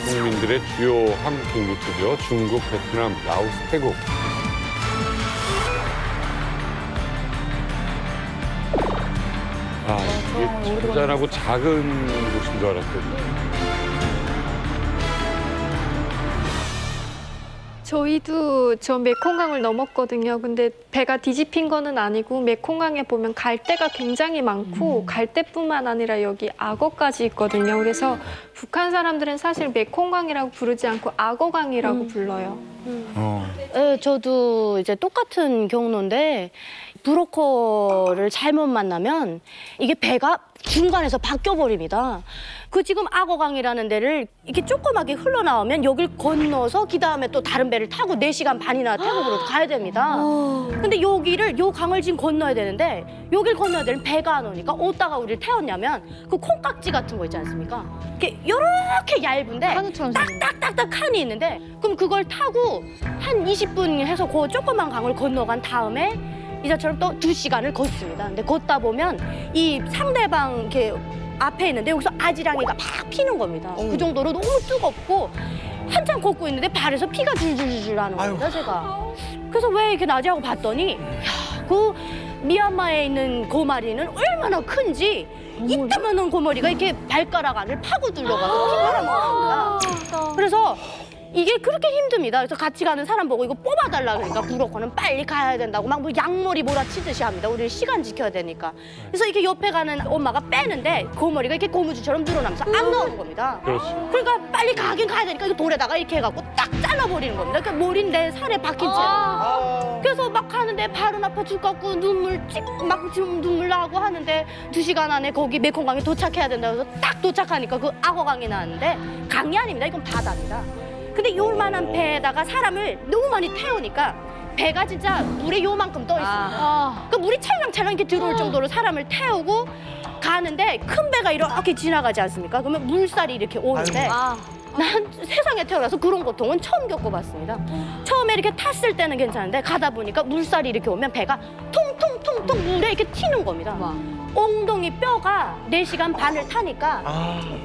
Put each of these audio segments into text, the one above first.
국민들의 주요 한국 루트죠. 중국, 베트남, 라오스, 태국. 이게 잔잔하고 작은 곳인 줄 알았거든요. 저희도 저 메콩강을 넘었거든요. 근데 배가 뒤집힌 거는 아니고 메콩강에 보면 갈대가 굉장히 많고 갈대뿐만 아니라 여기 악어까지 있거든요. 그래서 북한 사람들은 사실 메콩강이라고 부르지 않고 악어강이라고 불러요. 네, 저도 이제 똑같은 경로인데 브로커를 잘못 만나면 이게 배가 중간에서 바뀌어 버립니다. 그 지금 악어강이라는 데를 이렇게 조그맣게 흘러나오면 여길 건너서 그다음에 또 다른 배를 타고 4시간 반이나 태국으로 가야 됩니다. 근데 요 강을 지금 건너야 되는데 여길 건너야 되는 배가 안 오니까 어디다가 우리를 태웠냐면 그 콩깍지 같은 거 있지 않습니까? 이렇게 요렇게 얇은데 딱딱딱딱 칸이 있는데 그럼 그걸 타고 한 20분 해서 그 조그만 강을 건너간 다음에 이자처럼 또 2시간을 걷습니다. 근데 걷다 보면 이 상대방 이렇게 앞에 있는데 여기서 아지랑이가 막 피는 겁니다. 그 정도로 너무 뜨겁고 한참 걷고 있는데 발에서 피가 줄줄줄 나는 겁니다, 제가. 그래서 왜 이렇게 나지 하고 봤더니 야, 그 미얀마에 있는 고마리는 얼마나 큰지 이따만한 고마리가 이렇게 발가락 안을 파고 들어가서 피 빨아먹는 겁니다. 그래서 이게 그렇게 힘듭니다. 그래서 같이 가는 사람 보고 이거 뽑아달라 그러니까 브로커는 빨리 가야 된다고 막 뭐 양머리 몰아치듯이 합니다. 우리 시간 지켜야 되니까. 그래서 이게 옆에 가는 엄마가 빼는데 고머리가 이렇게 고무줄처럼 늘어나면서 안 나오는 겁니다. 그렇지. 그러니까 빨리 가긴 가야 되니까 이거 돌에다가 이렇게 해갖고 딱 잘라버리는 겁니다. 그러니까 머리 내 살에 박힌 채로. 그래서 막 가는데 발은 아파 죽겠고 막 지금 눈물 나고 하는데 2시간 안에 거기 메콩강에 도착해야 된다고 해서 딱 도착하니까 그 악어강이 나왔는데 강이 아닙니다. 이건 바다입니다. 근데 요만한 배에다가 사람을 너무 많이 태우니까 배가 진짜 물에 요만큼 떠 있습니다. 그 물이 찰랑찰랑 이렇게 들어올 정도로 사람을 태우고 가는데 큰 배가 이렇게 지나가지 않습니까? 그러면 물살이 이렇게 오는데 난 세상에 태어나서 그런 고통은 처음 겪어봤습니다. 처음에 이렇게 탔을 때는 괜찮은데 가다 보니까 물살이 이렇게 오면 배가 통통통통 물에 이렇게 튀는 겁니다. 엉덩이 뼈가 4시간 반을 타니까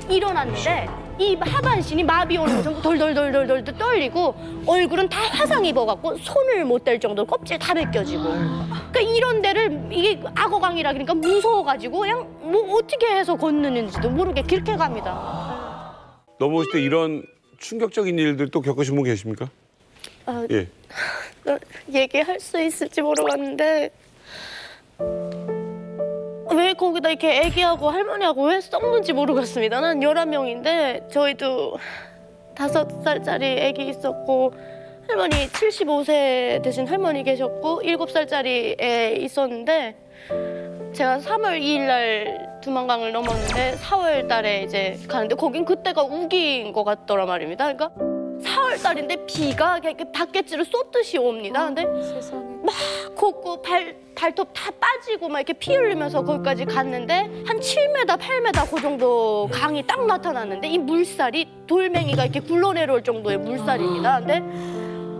일어났는데 이 하반신이 마비 오는 것처럼 덜덜덜덜덜 떨리고 얼굴은 다 화상 입어갖고 손을 못 댈 정도로 껍질 다 벗겨지고 그러니까 이런 데를 이게 악어강이라 그러니까 무서워가지고 그냥 뭐 어떻게 해서 걷는지도 모르게 그렇게 갑니다. 넘어오실 때 이런 충격적인 일들 또 겪으신 분 계십니까? 예. 얘기할 수 있을지 모르겠는데 왜 거기다 이렇게 애기하고 할머니하고 왜 썩는지 모르겠습니다. 난 11명인데 저희도 5살짜리 애기 있었고 할머니 75세 되신 할머니 계셨고 7살짜리 애 있었는데 제가 3월 2일 날 두만강을 넘었는데 4월 달에 이제 가는데 거긴 그때가 우기인 것 같더라 말입니다. 그러니까 4월 달인데 비가 이렇게 바깥으로 쏟듯이 옵니다. 근데 막 걷고 발톱 다 빠지고 막 이렇게 피 흘리면서 거기까지 갔는데 한 7m, 8m 그 정도 강이 딱 나타났는데 이 물살이 돌멩이가 이렇게 굴러내려올 정도의 물살입니다. 근데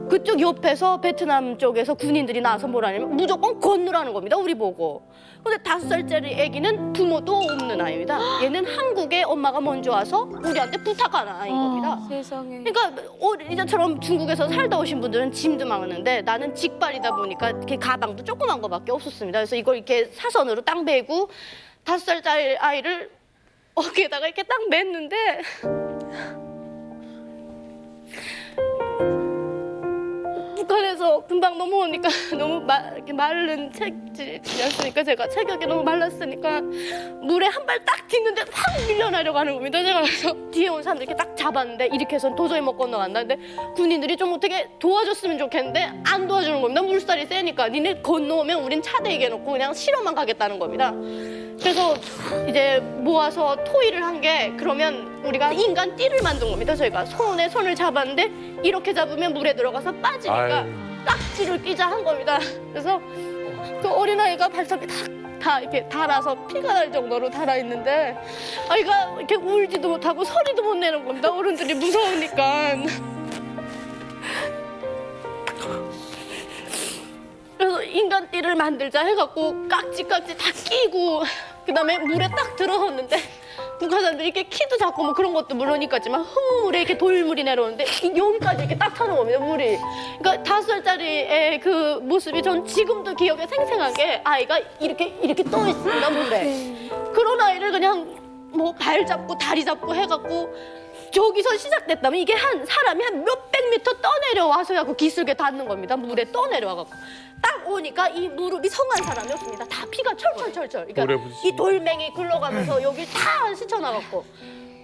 그쪽 옆에서 베트남 쪽에서 군인들이 나와서 뭐라냐면 무조건 건너라는 겁니다. 우리 보고. 근데 5살짜리 애기는 부모도 없는 아이입니다. 얘는 한국에 엄마가 먼저 와서 우리한테 부탁하는 아이인 겁니다. 세상에. 그러니까 이제처럼 중국에서 살다 오신 분들은 짐도 많았는데 나는 직발이다 보니까 이렇게 가방도 조그만 거밖에 없었습니다. 그래서 이걸 이렇게 사선으로 딱 메고 5살짜리 아이를 어깨에다가 이렇게 딱 맸는데 북한에서 금방 넘어오니까 너무 이렇게 마른 체질이었으니까 제가 체격이 너무 말랐으니까 물에 한 발 딱 딛는데 확 밀려나려고 하는 겁니다. 제가 그래서 뒤에 온 사람들 이렇게 딱 잡았는데 이렇게 해서는 도저히 못 건너간다. 근데 군인들이 좀 어떻게 도와줬으면 좋겠는데 안 도와주는 겁니다. 물살이 세니까 니네 건너오면 우린 차대 얘기해놓고 그냥 실어만 가겠다는 겁니다. 그래서 이제 모아서 토의를 한 게 그러면 우리가 인간 띠를 만든 겁니다. 저희가 손에 손을 잡았는데 이렇게 잡으면 물에 들어가서 빠지니까 딱지를 끼자 한 겁니다. 그래서 그 어린아이가 발톱이 다 이렇게 닳아서 피가 날 정도로 닳아있는데 아이가 이렇게 울지도 못하고 소리도 못 내는 겁니다. 어른들이 무서우니까. 그래서 인간띠를 만들자 해갖고 깍지 다 끼고 그다음에 물에 딱 들어섰는데 북한 사람들이 이렇게 키도 작고 뭐 그런 것도 물론이겠지만 흙물에 이렇게 돌물이 내려오는데 여기까지 이렇게 딱 차는 겁니다, 물이. 그러니까 5살짜리 애 그 모습이 전 지금도 기억에 생생하게 아이가 이렇게 떠 있습니다, 물에. 그런 아이를 그냥 뭐 발 잡고 다리 잡고 해갖고 저기서 시작됐다면 이게 사람이 한 몇백 미터 떠내려와서 갖고 기슭에 닿는 겁니다. 물에 떠내려와갖고 딱 오니까 이 무릎이 성한 사람이 없습니다. 다 피가 철철철철. 그러니까 이 돌멩이 굴러가면서 여기 다 스쳐나갔고.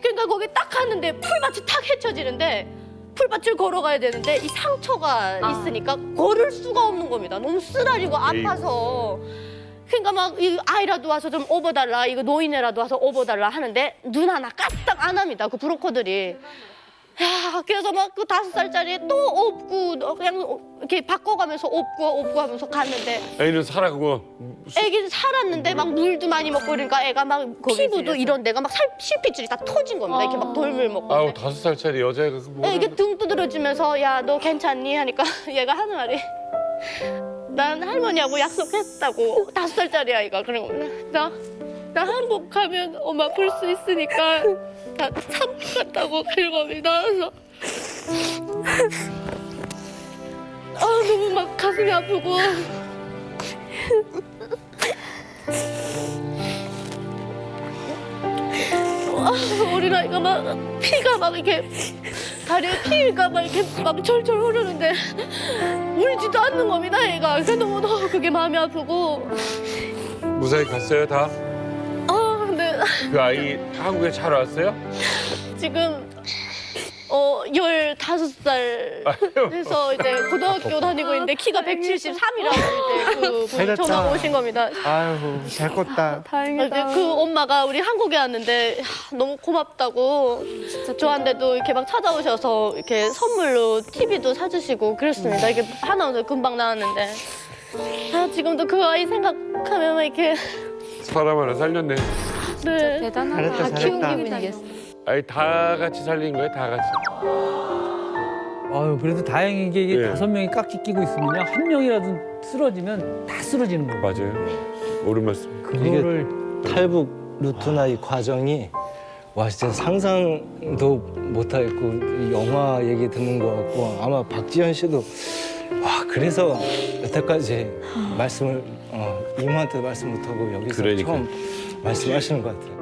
그러니까 거기 딱 갔는데 풀밭이 탁 헤쳐지는데 풀밭을 걸어가야 되는데 이 상처가 있으니까 걸을 수가 없는 겁니다. 너무 쓰라리고 아파서. 그러니까 막 이 아이라도 와서 좀 업어달라, 이거 노인네라도 와서 업어달라 하는데 눈 하나 까딱 안 합니다. 그 브로커들이. 야, 그래서 막 그 5살짜리 또 업고 그냥 이렇게 바꿔가면서 업고 하면서 갔는데 애는 살아가고 애기는 살았는데 막 물도 많이 먹고 그러니까 애가 막 피부도 이런 데가 막 실핏줄이 다 터진 겁니다. 이렇게 막 돌물 먹고. 아우 5살짜리 여자애가 그 뭐. 이게 등 두드려주면서 야, 너 괜찮니? 하니까 얘가 하는 말이 난 할머니하고 약속했다고. 5살짜리 아이가 그런 겁니다. 나 한국 가면 엄마 볼 수 있으니까 나 참겠다고 그런 겁니다. 그래서 너무 막 가슴이 아프고 어린아이가 막 피가 막 이렇게 다리에 피가 막 이렇게 막 절절 흐르는데 울지도 않는 겁니다, 얘가. 그래서 너무 그게 마음이 아프고. 무사히 갔어요 다? 근데 그 아이 한국에 잘 왔어요? 지금 15살 돼서 이제 고등학교 다니고 있는데 키가 173이라고 이제 그 분이 전화 오신 겁니다. 아유, 잘 컸다. 다행이다. 그 엄마가 우리 한국에 왔는데 너무 고맙다고 저한테도 이렇게 막 찾아오셔서 이렇게 선물로 TV도 사주시고 그랬습니다. 이게 하나 오늘 금방 나왔는데 지금도 그 아이 생각하면 막 이렇게 사람 하나 살렸네. 네. 대단하다. 잘했다, 잘했다. 아이 다 같이 살린 거예요, 다 같이. 아유, 그래도 다행인 게 이게 예. 5명이 깍지 끼고 있으면요. 한 명이라도 쓰러지면 다 쓰러지는 거예요. 맞아요. 옳은 말씀. 그거를 탈북 루트나 이 과정이 와 진짜 상상도 못하겠고 이 영화 얘기 듣는 거 같고 아마 박지현 씨도 와 그래서 여태까지 말씀을 이모한테 말씀 못하고 여기서 그러니까. 처음 말씀하시는 것 같아요.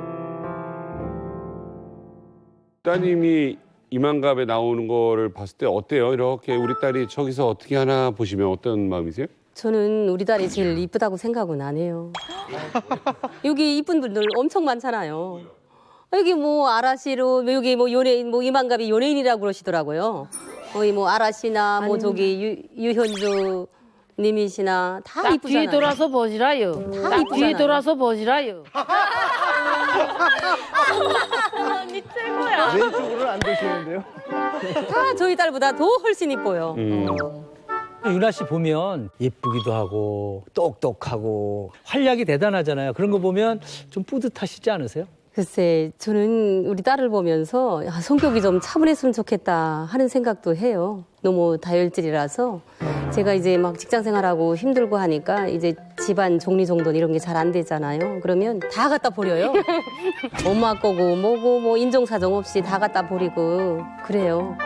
따님이 이만갑에 나오는 거를 봤을 때 어때요? 이렇게 우리 딸이 저기서 어떻게 하나 보시면 어떤 마음이세요? 저는 우리 딸이 제일 이쁘다고 생각은 안 해요. 여기 이쁜 분들 엄청 많잖아요. 여기 뭐 아라씨로 여기 뭐 연예인 뭐 이만갑이 연예인이라고 그러시더라고요. 거의 뭐 아라씨나 뭐 저기 유현주 님이시나 다 딱 이쁘잖아요. 뒤에 돌아서 보시라요. 다 딱 뒤에 이쁘잖아요. 돌아서 보시라요. 언니 최고야. 왼쪽으로는 안 되시는데요? 다 저희 딸보다 더 훨씬 이뻐요. 유나 씨 보면 예쁘기도 하고 똑똑하고 활약이 대단하잖아요. 그런 거 보면 좀 뿌듯하시지 않으세요? 글쎄, 저는 우리 딸을 보면서 성격이 좀 차분했으면 좋겠다 하는 생각도 해요. 너무 다혈질이라서 제가 이제 막 직장 생활하고 힘들고 하니까 이제 집안 정리정돈 이런 게 잘 안 되잖아요. 그러면 다 갖다 버려요. 엄마 거고 뭐고 뭐 인정사정 없이 다 갖다 버리고 그래요.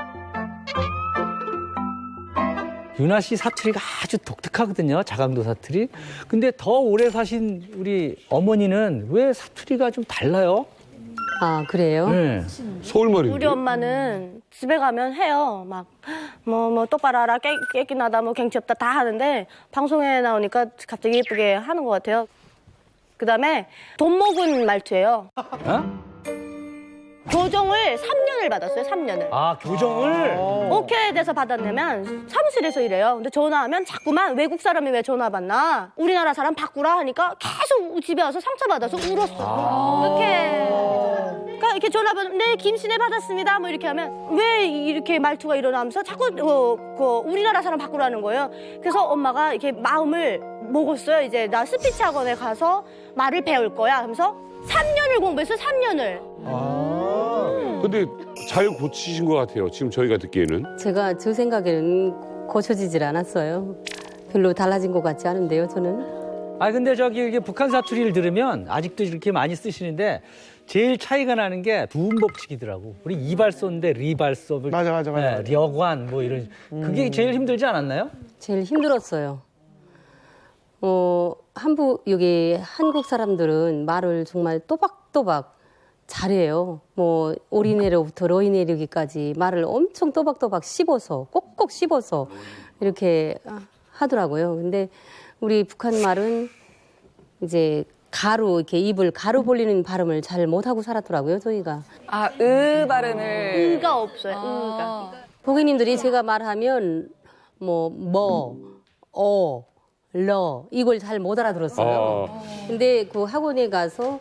유나 씨 사투리가 아주 독특하거든요. 자강도 사투리. 근데 더 오래 사신 우리 어머니는 왜 사투리가 좀 달라요? 아, 그래요? 네. 서울말인데. 우리 엄마는 집에 가면 해요. 막 뭐 똑바로 하라, 깨끼나다, 뭐 갱치 없다 다 하는데 방송에 나오니까 갑자기 예쁘게 하는 것 같아요. 그다음에 돈 먹은 말투예요. 어? 교정을 3년을 받았어요. 3년을. 아, 교정을? 오케이 돼서 받았냐면 사무실에서 일해요. 근데 전화하면 자꾸만 외국 사람이 왜 전화 받나? 우리나라 사람 바꾸라 하니까 계속 집에 와서 상처받아서 울었어. 그러니까 이렇게 전화 받으면 네, 김신혜 받았습니다. 뭐 이렇게 하면 왜 이렇게 말투가 일어나면서 자꾸 우리나라 사람 바꾸라는 거예요. 그래서 엄마가 이렇게 마음을 먹었어요. 이제 나 스피치 학원에 가서 말을 배울 거야. 하면서 3년을 공부했어요. 3년을. 근데 잘 고치신 것 같아요. 지금 저희가 듣기에는. 제가 제 생각에는 고쳐지질 않았어요. 별로 달라진 것 같지 않은데요, 저는. 아, 근데 저기 이게 북한 사투리를 들으면 아직도 이렇게 많이 쓰시는데 제일 차이가 나는 게 두음 법칙이더라고. 우리 이발소인데 리발소, 맞아. 려관 뭐 이런 그게 제일 힘들지 않았나요? 제일 힘들었어요. 여기 한국 사람들은 말을 정말 또박또박 잘해요. 뭐 오리내려부터 러이내리기까지 말을 엄청 또박또박 씹어서 꼭꼭 씹어서 이렇게 하더라고요. 근데 우리 북한 말은 이제 가루 이렇게 입을 가루 벌리는 발음을 잘 못하고 살았더라고요. 저희가 발음을. 의가 없어요. 의가. 고객님들이 제가 말하면 러 이걸 잘 못 알아들었어요. 근데 그 학원에 가서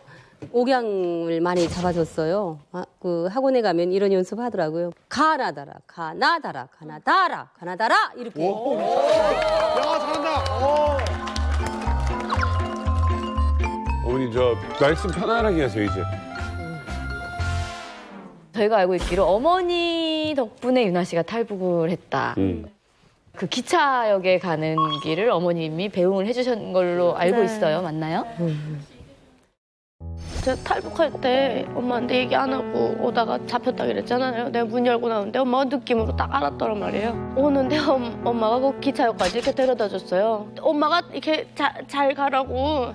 옥양을 많이 잡아줬어요. 그 학원에 가면 이런 연습 하더라고요. 가나다라, 가나다라, 가나다라, 가나다라 이렇게. 야, 잘한다. 어머니 저 말씀 편안하게 하세요 이제. 저희가 알고 있기로 어머니 덕분에 유나 씨가 탈북을 했다. 그 기차역에 가는 길을 어머님이 배웅을 해주신 걸로 알고 네. 있어요. 맞나요? 제가 탈북할 때 엄마한테 얘기 안 하고 오다가 잡혔다 그랬잖아요. 내가 문 열고 나오는데 엄마가 느낌으로 딱 알았더란 말이에요. 오는데 엄마가 그 기차역까지 이렇게 데려다 줬어요. 엄마가 이렇게 잘 가라고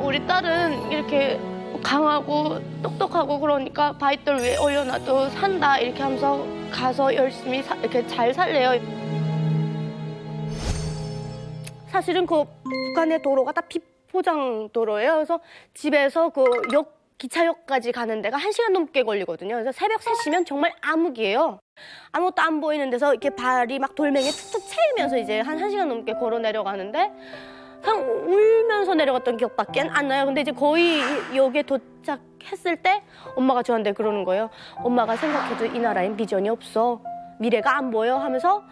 우리 딸은 이렇게 강하고 똑똑하고 그러니까 바위돌 위에 올려놔도 산다 이렇게 하면서 가서 열심히 이렇게 잘 살래요. 사실은 그 북한의 도로가 다 비포장 도로예요. 그래서 집에서 그 기차역까지 가는 데가 1시간 넘게 걸리거든요. 그래서 새벽 3시면 정말 암흑이에요. 아무것도 안 보이는 데서 이렇게 발이 막 돌멩이에 툭툭 채이면서 이제 한 1시간 넘게 걸어 내려가는데 그냥 울면서 내려갔던 기억밖에 안 나요. 근데 이제 거의 역에 도착했을 때 엄마가 저한테 그러는 거예요. 엄마가 생각해도 이 나라엔 비전이 없어. 미래가 안 보여 하면서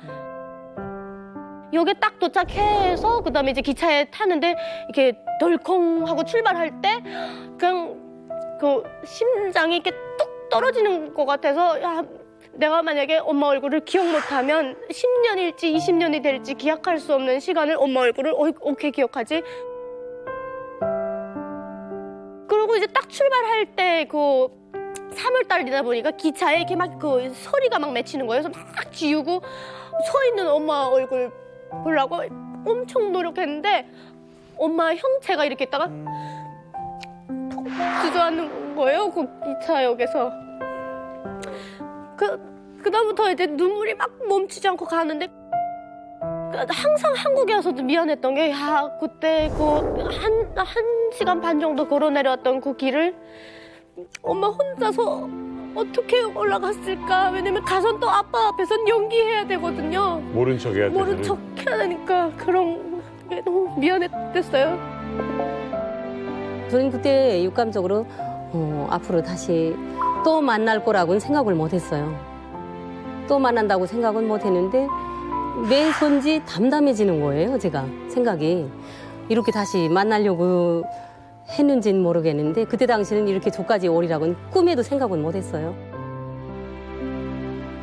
역에 딱 도착해서 그다음에 이제 기차에 타는데 이렇게 덜컹하고 출발할 때 그냥 그 심장이 이렇게 뚝 떨어지는 것 같아서 야, 내가 만약에 엄마 얼굴을 기억 못하면 10년일지 20년이 될지 기약할 수 없는 시간을 엄마 얼굴을 어떻게 기억하지? 그리고 이제 딱 출발할 때 그 3월달이다 보니까 기차에 이렇게 막 그 소리가 막 맺히는 거예요. 그래서 막 지우고 서 있는 엄마 얼굴 보려고 엄청 노력했는데 엄마 형체가 이렇게 있다가 톡 주저앉는 거예요. 그 기차역에서. 그다음부터 이제 눈물이 막 멈추지 않고 가는데 항상 한국에 와서도 미안했던 게 야 그때 그 한 시간 반 정도 걸어 내려왔던 그 길을 엄마 혼자서 어떻게 올라갔을까. 왜냐면 가선 또 아빠 앞에선 연기해야 되거든요. 모른 척 해야 돼. 모른 척 해야 되니까 그런 게 너무 미안했어요. 저는 그때 육감적으로 앞으로 다시 또 만날 거라고는 생각을 못했어요. 또 만난다고 생각은 못했는데 매 손지 담담해지는 거예요. 제가 생각이 이렇게 다시 만나려고 했는지는 모르겠는데 그때 당시는 이렇게 조까지 오리라고는 꿈에도 생각은 못했어요.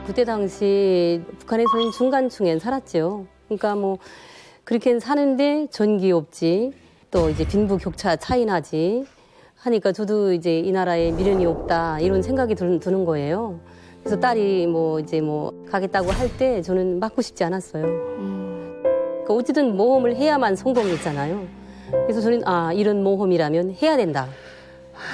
그때 당시 북한에서는 중간층에 살았죠. 그러니까 뭐 그렇게 사는데 전기 없지, 또 이제 빈부격차 차이 나지 하니까 저도 이제 이 나라에 미련이 없다 이런 생각이 드는 거예요. 그래서 딸이 뭐 이제 뭐 가겠다고 할 때 저는 맞고 싶지 않았어요. 그러니까 어쨌든 모험을 해야만 성공했잖아요. 그래서 저는 이런 모험이라면 해야 된다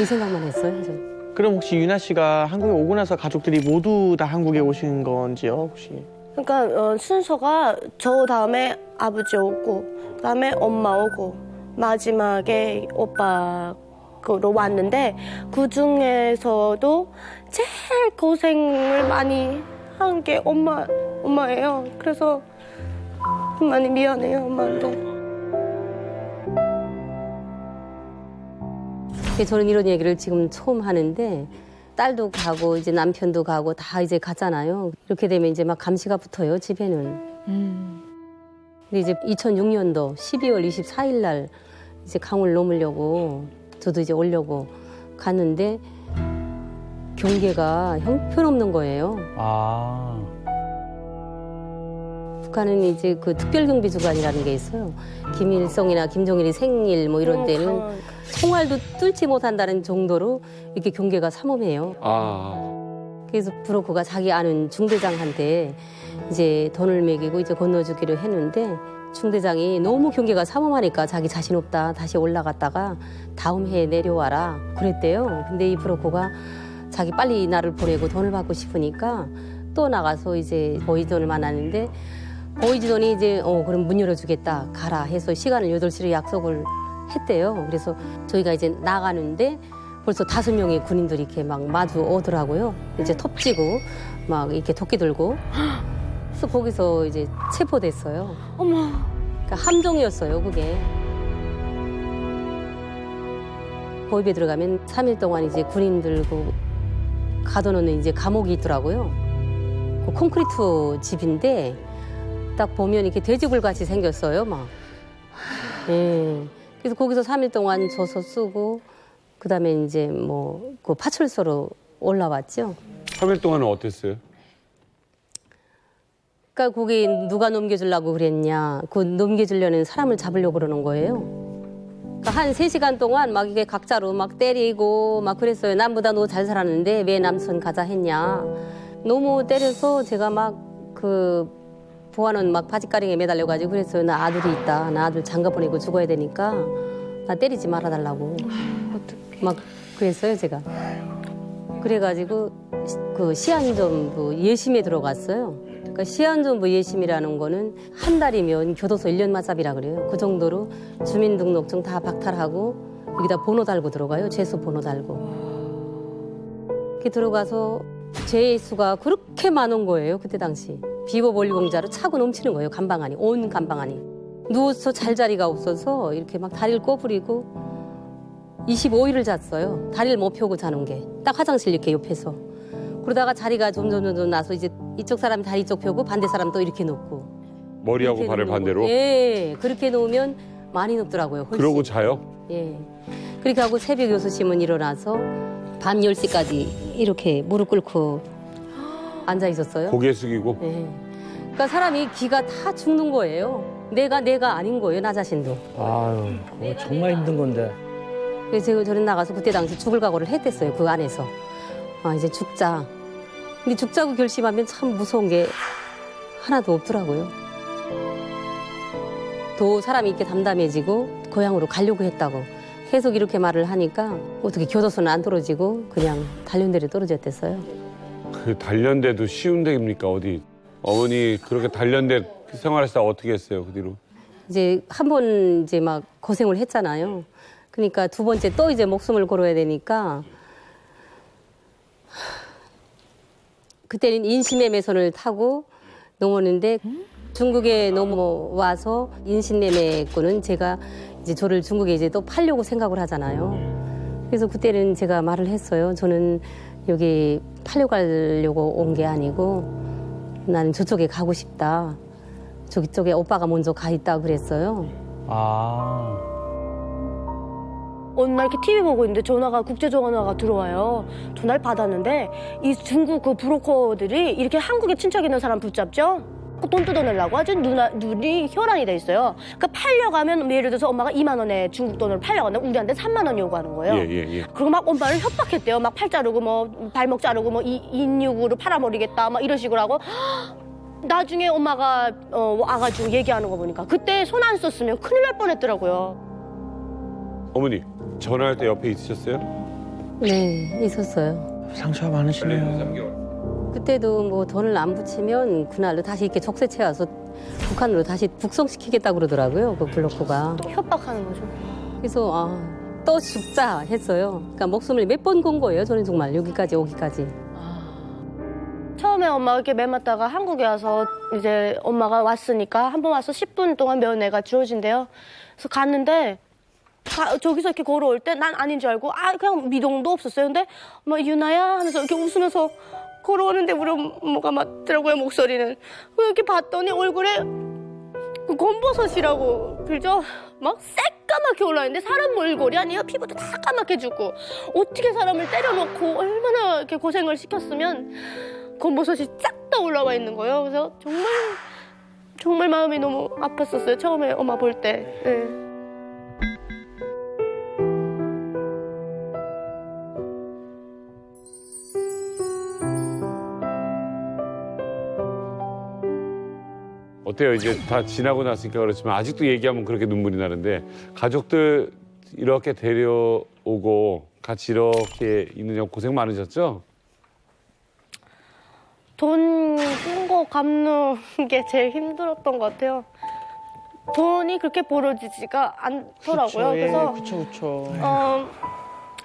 이 생각만 했어요. 저는. 그럼 혹시 유나 씨가 한국에 오고 나서 가족들이 모두 다 한국에 오신 건지요, 혹시? 그러니까 순서가 저 다음에 아버지 오고 그다음에 엄마 오고 마지막에 오빠로 왔는데 그 중에서도 제일 고생을 많이 한 게 엄마예요. 그래서 많이 미안해요, 엄마한테. 저는 이런 얘기를 지금 처음 하는데 딸도 가고 이제 남편도 가고 다 이제 갔잖아요. 이렇게 되면 이제 막 감시가 붙어요, 집에는. 근데 이제 2006년도 12월 24일 날 이제 강을 넘으려고 저도 이제 오려고 갔는데 경계가 형편없는 거예요. 북한은 이제 그 특별경비주간이라는 게 있어요. 김일성이나 김정일이 생일 뭐 이런 때는 총알도 뚫지 못한다는 정도로 이렇게 경계가 삼엄해요. 그래서 브로커가 자기 아는 중대장한테 이제 돈을 먹이고 이제 건너주기로 했는데 중대장이 너무 경계가 삼엄하니까 자기 자신 없다 다시 올라갔다가 다음 해에 내려와라 그랬대요. 근데 이 브로커가 자기 빨리 나를 보내고 돈을 받고 싶으니까 또 나가서 이제 보이존을 만나는데 보이존이 이제 그럼 문 열어주겠다 가라 해서 시간을 8시로 약속을 했대요. 그래서 저희가 이제 나가는데 벌써 5명의 군인들이 이렇게 막 마주 오더라고요. 이제 톱지고 막 이렇게 도끼 들고. 그래서 거기서 이제 체포됐어요. 어머. 그러니까 함정이었어요, 그게. 보입에 들어가면 3일 동안 이제 군인들 가둬놓는 이제 감옥이 있더라고요. 그 콘크리트 집인데 딱 보면 이렇게 돼지굴 같이 생겼어요, 막. 예. 그래서 거기서 3일 동안 줘서 쓰고 그다음에 이제 뭐 그 파출소로 올라왔죠. 3일 동안은 어땠어요? 그러니까 거기 누가 넘겨주려고 그랬냐. 그 넘겨주려는 사람을 잡으려고 그러는 거예요. 그러니까 한 3시간 동안 막 이게 각자로 막 때리고 막 그랬어요. 남보다 너 잘 살았는데 왜 남선 가자 했냐. 너무 때려서 제가 막 그 보안원 막 바지가랑이에 매달려가지고 그랬어요. 나 아들이 있다. 나 아들 장가 보내고 죽어야 되니까 나 때리지 말아달라고. 막 그랬어요, 제가. 그래가지고 그 시안전부 예심에 들어갔어요. 그러니까 시안전부 예심이라는 거는 한 달이면 교도소 1년 마삽이라 그래요. 그 정도로 주민등록증 다 박탈하고 여기다 번호 달고 들어가요. 죄수 번호 달고. 이렇게 들어가서 죄의 수가 그렇게 많은 거예요. 그때 당시. 비법 원리공자로 차고 넘치는 거예요. 간방안이. 온 간방안이. 누워서 잘 자리가 없어서 이렇게 막 다리를 꼬부리고 25일을 잤어요. 다리를 못 펴고 자는 게. 딱 화장실 이렇게 옆에서. 그러다가 자리가 점점 나서 이제 이쪽 사람이 다리 쪽 펴고 반대 사람 또 이렇게 놓고. 머리하고 이렇게 발을 놓는 반대로? 거. 예. 그렇게 놓으면 많이 높더라고요. 훨씬. 그러고 자요? 예. 그렇게 하고 새벽 6시면 일어나서 밤 10시까지 이렇게 무릎 꿇고 앉아 있었어요. 고개 숙이고? 예. 그러니까 사람이 기가 다 죽는 거예요. 내가 아닌 거예요, 나 자신도. 아유, 그거 정말 힘든 건데. 그래서 제가 저는 나가서 그때 당시 죽을 각오를 했댔어요, 그 안에서. 아, 이제 죽자. 근데 죽자고 결심하면 참 무서운 게 하나도 없더라고요. 더 사람이 이렇게 담담해지고 고향으로 가려고 했다고. 계속 이렇게 말을 하니까 어떻게 교도소는 안 떨어지고 그냥 단련대로 떨어졌댔어요. 그 단련대도 쉬운 데입니까, 어디? 어머니 그렇게 단련대 생활했을 때 어떻게 했어요, 그 뒤로? 이제 한 번 이제 막 고생을 했잖아요. 그러니까 두 번째 또 이제 목숨을 걸어야 되니까 그때는 인신매매선을 타고 넘었는데 중국에 넘어와서 인신매매권은 제가 이제 저를 중국에 이제 또 팔려고 생각을 하잖아요. 그래서 그때는 제가 말을 했어요. 저는 여기 팔려가려고 온 게 아니고 나는 저쪽에 가고 싶다. 저쪽에 오빠가 먼저 가 있다 그랬어요. 아. 어느 날 이렇게 TV 보고 있는데 국제 전화가 들어와요. 전화를 받았는데 이 중국 그 브로커들이 이렇게 한국에 친척 있는 사람 붙잡죠. 돈 뜯어내려고 아주 눈이 혈안이 돼 있어요. 그러니까 팔려가면 예를 들어서 엄마가 2만 원에 중국 돈으로 팔려가는데 우리한테 3만 원 요구하는 거예요. 예. 그리고 막 엄마를 협박했대요. 막 팔 자르고 뭐 발목 자르고 뭐 인육으로 팔아버리겠다 막 이런 식으로 하고 나중에 엄마가 와가지고 얘기하는 거 보니까 그때 손 안 썼으면 큰일 날 뻔했더라고요. 어머니 전화할 때 옆에 있으셨어요? 네, 있었어요. 상처가 많으시네요. 3개월. 그때도 뭐 돈을 안 붙이면 그날로 다시 이렇게 족쇄채 와서 북한으로 다시 북송시키겠다고 그러더라고요. 그 블로커가. 또 협박하는 거죠. 그래서 또 죽자 했어요. 그러니까 목숨을 몇 번 건 거예요. 저는 정말 여기까지 오기까지. 처음에 엄마가 이렇게 매맞다가 한국에 와서 이제 엄마가 왔으니까 한 번 와서 10분 동안 면회가 주어진대요. 그래서 갔는데 저기서 이렇게 걸어올 때 난 아닌 줄 알고 그냥 미동도 없었어요. 근데 엄마 유나야 하면서 이렇게 웃으면서 걸어오는데 우리 엄마가 맞더라고요, 목소리는. 이렇게 봤더니 얼굴에 그 검버섯이라고 그죠? 막 새까맣게 올라있는데 사람 몰골이 아니에요. 피부도 다 까맣게 죽고 어떻게 사람을 때려놓고 얼마나 이렇게 고생을 시켰으면 검버섯이 쫙 다 올라와 있는 거예요. 그래서 정말 마음이 너무 아팠었어요. 처음에 엄마 볼 때. 네. 어때요? 이제 다 지나고 났으니까 그렇지만 아직도 얘기하면 그렇게 눈물이 나는데 가족들 이렇게 데려오고 같이 이렇게 있는 고생 많으셨죠? 돈 꾼 거 갚는 게 제일 힘들었던 것 같아요. 돈이 그렇게 벌어지지가 않더라고요. 그래서 그쵸.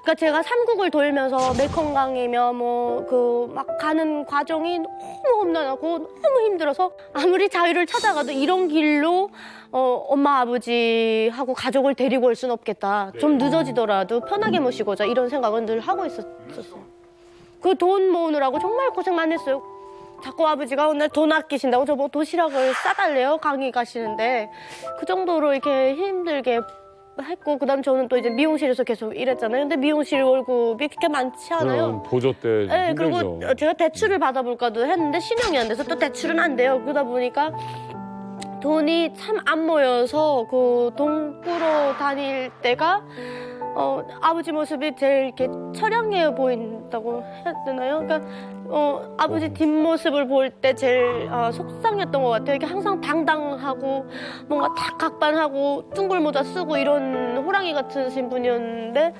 그러니까 제가 삼국을 돌면서 메컨강이며 뭐 그 막 가는 과정이 너무 험난하고 너무 힘들어서 아무리 자유를 찾아가도 이런 길로 엄마 아버지하고 가족을 데리고 올 순 없겠다. 좀 늦어지더라도 편하게 모시고자 이런 생각은 늘 하고 있었어요. 그 돈 모으느라고 정말 고생 많이 했어요. 자꾸 아버지가 오늘 돈 아끼신다고 저 뭐 도시락을 싸달래요. 강의 가시는데 그 정도로 이렇게 힘들게 했고 그다음 저는 또 이제 미용실에서 계속 일했잖아요. 근데 미용실 월급이 그렇게 많지 않아요. 보조 때 네, 힘들죠. 그리고 제가 대출을 받아볼까도 했는데 신용이 안 돼서 또 대출은 안 돼요. 그러다 보니까 돈이 참 안 모여서 그 돈 꾸러 다닐 때가 아버지 모습이 제일 이렇게 처량해 보인다고 해야 되나요? 그러니까 아버지 뒷모습을 볼 때 제일 속상했던 것 같아요. 이게 항상 당당하고 뭔가 다 각반하고 둥글 모자 쓰고 이런 호랑이 같으신 분이었는데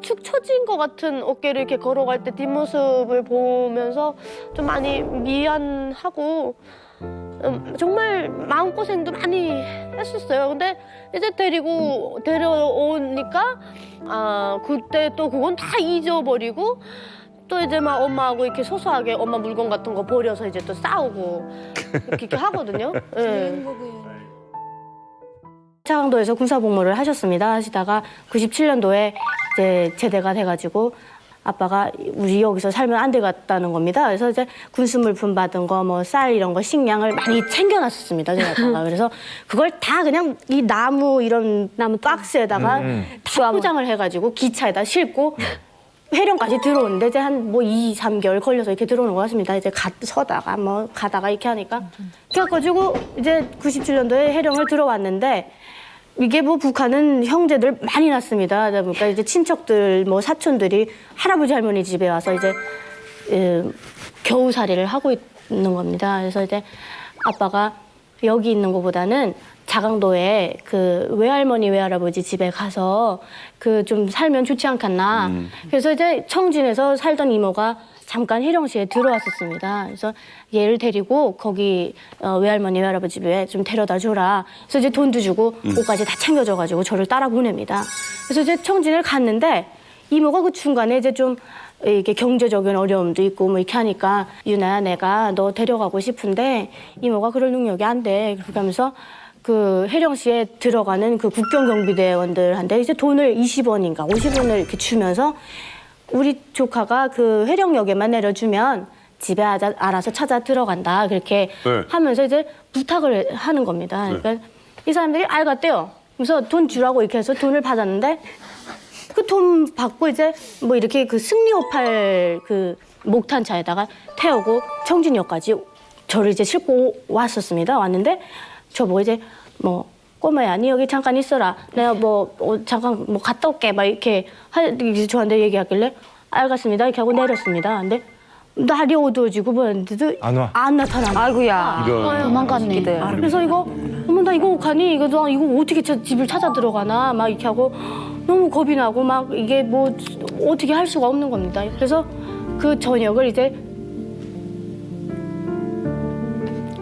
축 처진 것 같은 어깨를 이렇게 걸어갈 때 뒷모습을 보면서 좀 많이 미안하고 정말 마음고생도 많이 했었어요. 근데 이제 데려오니까 그때 또 그건 다 잊어버리고 또 이제 막 엄마하고 이렇게 소소하게 엄마 물건 같은 거 버려서 이제 또 싸우고 이렇게 하거든요. 네. 차강도에서 군사복무를 하셨습니다. 하시다가 97년도에 이제 제대가 돼가지고 아빠가 우리 여기서 살면 안 되겠다는 겁니다. 그래서 이제 군수물품 받은 거, 뭐 쌀 이런 거 식량을 많이 챙겨놨었습니다. 저희 아빠가. 그래서 그걸 다 그냥 이 나무 이런 나무 박스에다가 다 포장을 해가지고 기차에다 싣고 회령까지 들어오는데 이제 한 뭐 2, 3개월 걸려서 이렇게 들어오는 것 같습니다. 이제 서다가 뭐 가다가 이렇게 하니까. 그래가지고 이제 97년도에 회령을 들어왔는데 이게 뭐 북한은 형제들 많이 났습니다. 그러니까 이제 친척들 뭐 사촌들이 할아버지 할머니 집에 와서 이제 겨우살이를 하고 있는 겁니다. 그래서 이제 아빠가 여기 있는 것보다는 자강도에 그 외할머니 외할아버지 집에 가서 그 좀 살면 좋지 않겠나. 그래서 이제 청진에서 살던 이모가 잠깐 혜령시에 들어왔었습니다. 그래서 얘를 데리고 거기 외할머니 외할아버지 집에 좀 데려다 줘라. 그래서 이제 돈도 주고 옷까지 다 챙겨줘가지고 저를 따라 보냅니다. 그래서 이제 청진을 갔는데 이모가 그 중간에 이제 좀 이게 경제적인 어려움도 있고 뭐 이렇게 하니까 유나야 내가 너 데려가고 싶은데 이모가 그럴 능력이 안 돼. 그렇게 하면서 그 혜령시에 들어가는 그 국경경비대원들한테 이제 돈을 20원인가 50원을 이렇게 주면서 우리 조카가 그 회령역에만 내려주면 집에 알아서 찾아 들어간다. 그렇게 하면서 이제 부탁을 하는 겁니다. 그러니까 이 사람들이 알겠대요. 그래서 돈 주라고 이렇게 해서 돈을 받았는데 그 돈 받고 이제 뭐 이렇게 그 승리호팔 그 목탄차에다가 태우고 청진역까지 저를 이제 싣고 왔었습니다. 왔는데 저보고 이제 뭐 꼬마야, 니 여기 잠깐 있어라. 내가 잠깐 갔다 올게. 막 이렇게 저한테 얘기하길래 알겠습니다. 이렇게 하고 내렸습니다. 근데 날이 어두워지고 보였는데도 안 나타나는 아이고야. 도망갔네. 그래서 어머 나 이거 어떡하니? 이거 어떻게 집을 찾아 들어가나? 막 이렇게 하고 너무 겁이 나고 막 이게 뭐 어떻게 할 수가 없는 겁니다. 그래서 그 저녁을 이제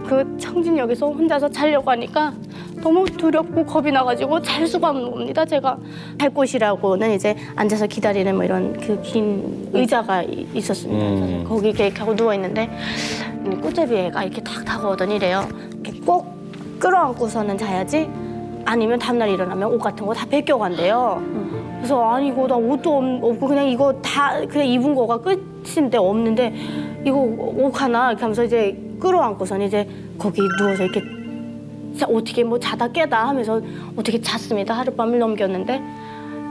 그 청진역에서 혼자서 자려고 하니까 너무 두렵고 겁이 나가지고 잘 수가 없는 겁니다. 제가 잘 곳이라고는 이제 앉아서 기다리는 뭐 이런 그 긴 의자가 있었습니다. 그래서 거기 이렇게 하고 누워 있는데 꽃제비 애가 이렇게 탁 다가오더니 이래요. 이렇게 꼭 끌어안고서는 자야지 아니면 다음날 일어나면 옷 같은 거 다 벗겨간대요. 그래서 아니 이거 나 옷도 없고 그냥 이거 다 그냥 입은 거가 끝인데 없는데 이거 옷 하나 이렇게 하면서 이제 끌어안고선 이제 거기 누워서 이렇게 어떻게 뭐 자다 깨다 하면서 어떻게 잤습니다. 하룻밤을 넘겼는데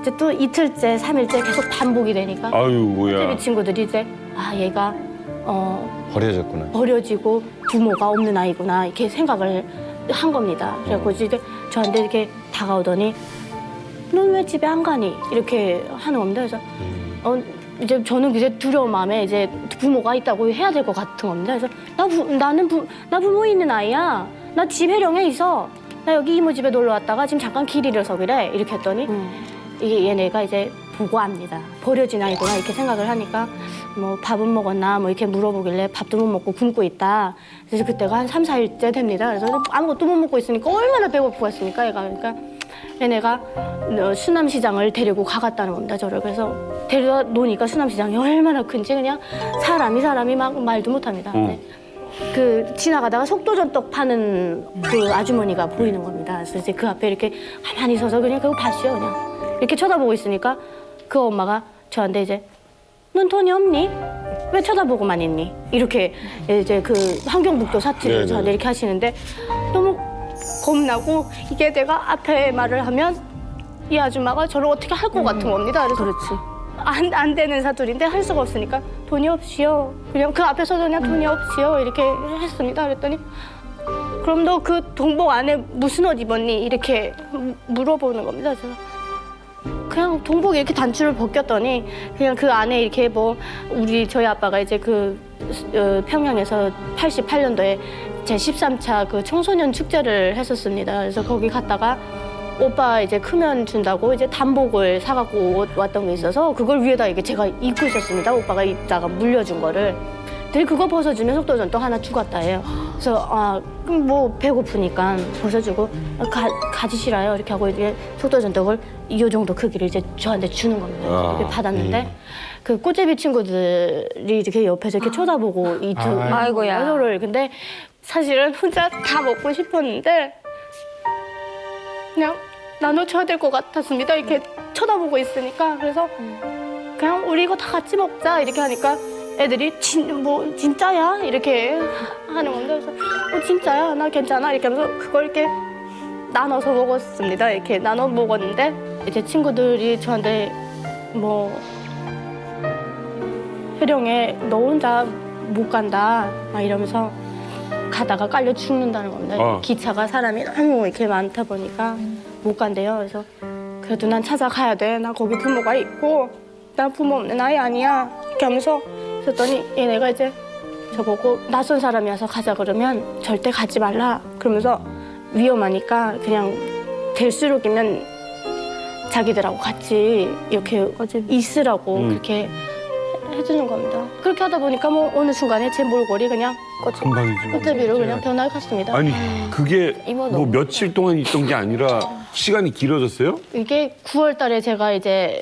이제 또 이틀째, 3일째 계속 반복이 되니까 뭐야. 친구들이 이제 얘가 버려졌구나. 버려지고 부모가 없는 아이구나 이렇게 생각을 한 겁니다. 그래서 이제 저한테 이렇게 다가오더니 넌 왜 집에 안 가니? 이렇게 하는 겁니다. 그래서 이제 저는 이제 두려운 마음에 이제 부모가 있다고 해야 될 것 같은 겁니다. 그래서 나 부모 있는 아이야. 나 집 해령에 있어. 나 여기 이모 집에 놀러 왔다가 지금 잠깐 길 잃어서 그래. 이렇게 했더니 이게 얘네가 이제 보고 압니다. 버려진 아이구나 이렇게 생각을 하니까 뭐 밥은 먹었나 뭐 이렇게 물어보길래 밥도 못 먹고 굶고 있다. 그래서 그때가 한 3, 4일째 됩니다. 그래서 아무것도 못 먹고 있으니까 얼마나 배고프겠습니까 얘가. 그러니까 얘네가 수남시장을 데리고 가갔다는 겁니다. 저를. 그래서 데려다 놓으니까 수남시장이 얼마나 큰지 그냥 사람이 막 말도 못합니다. 네. 그 지나가다가 속도전떡 파는 그 아주머니가 보이는 겁니다. 그래서 이제 그 앞에 이렇게 가만히 서서 그냥 그거 봤어요. 그냥 이렇게 쳐다보고 있으니까 그 엄마가 저한테 이제 넌 돈이 없니? 왜 쳐다보고만 있니? 이렇게 이제 그 환경북도 사투리를 네네. 저한테 이렇게 하시는데 너무 겁나고 이게 내가 앞에 말을 하면 이 아줌마가 저를 어떻게 할 것 같은 겁니다. 그래서 그렇지. 안 되는 사투리인데 할 수가 없으니까 돈이 없이요. 그냥 그 앞에서 그냥 돈이 없이요. 이렇게 했습니다. 그랬더니 그럼 너 그 동복 안에 무슨 옷 입었니? 이렇게 물어보는 겁니다. 제가 그냥 동복 이렇게 단추를 벗겼더니 그냥 그 안에 이렇게 뭐 저희 아빠가 이제 그 평양에서 88년도에 제 13차 그 청소년 축제를 했었습니다. 그래서 거기 갔다가 오빠 이제 크면 준다고 이제 단복을 사갖고 왔던 게 있어서 그걸 위에다 이게 제가 입고 있었습니다. 오빠가 입다가 물려준 거를. 근데 그거 벗어주면 속도전떡 하나 주겠다 해요. 그래서 그럼 뭐 배고프니까 벗어주고 가지시라요. 이렇게 하고 이제 속도전떡을 이 정도 크기를 이제 저한테 주는 겁니다. 이렇게 받았는데 그 꽃제비 친구들이 이렇게 옆에서 이렇게 쳐다보고 아이고야. 서로를. 근데 사실은 혼자 다 먹고 싶었는데 그냥 나눠줘야 될 것 같았습니다. 이렇게 쳐다보고 있으니까. 그래서 그냥 우리 이거 다 같이 먹자 이렇게 하니까 애들이 진짜야? 이렇게 하는 건데 그래서 진짜야? 나 괜찮아? 이렇게 하면서 그걸 이렇게 나눠서 먹었습니다. 이렇게 나눠 먹었는데 이제 친구들이 저한테 뭐 혜령에 너 혼자 못 간다 막 이러면서 가다가 깔려 죽는다는 겁니다. 기차가 사람이 너무 이렇게 많다 보니까 못 간대요. 그래서 그래도 난 찾아가야 돼. 나 거기 부모가 있고 나 부모 없는 아이 아니야. 이렇게 하면서 그랬더니 얘네가 이제 저보고 낯선 사람이어서 가자 그러면 절대 가지 말라. 그러면서 위험하니까 그냥 될수록이면 자기들하고 같이 이렇게 있으라고 그렇게 해주는 겁니다. 그렇게 하다 보니까 뭐 어느 순간에 제 몰골이 그냥 꽃제비로 그냥 변화갔습니다. 아니 그게 뭐 며칠 동안 있던 게 아니라 시간이 길어졌어요? 이게 9월 달에 제가 이제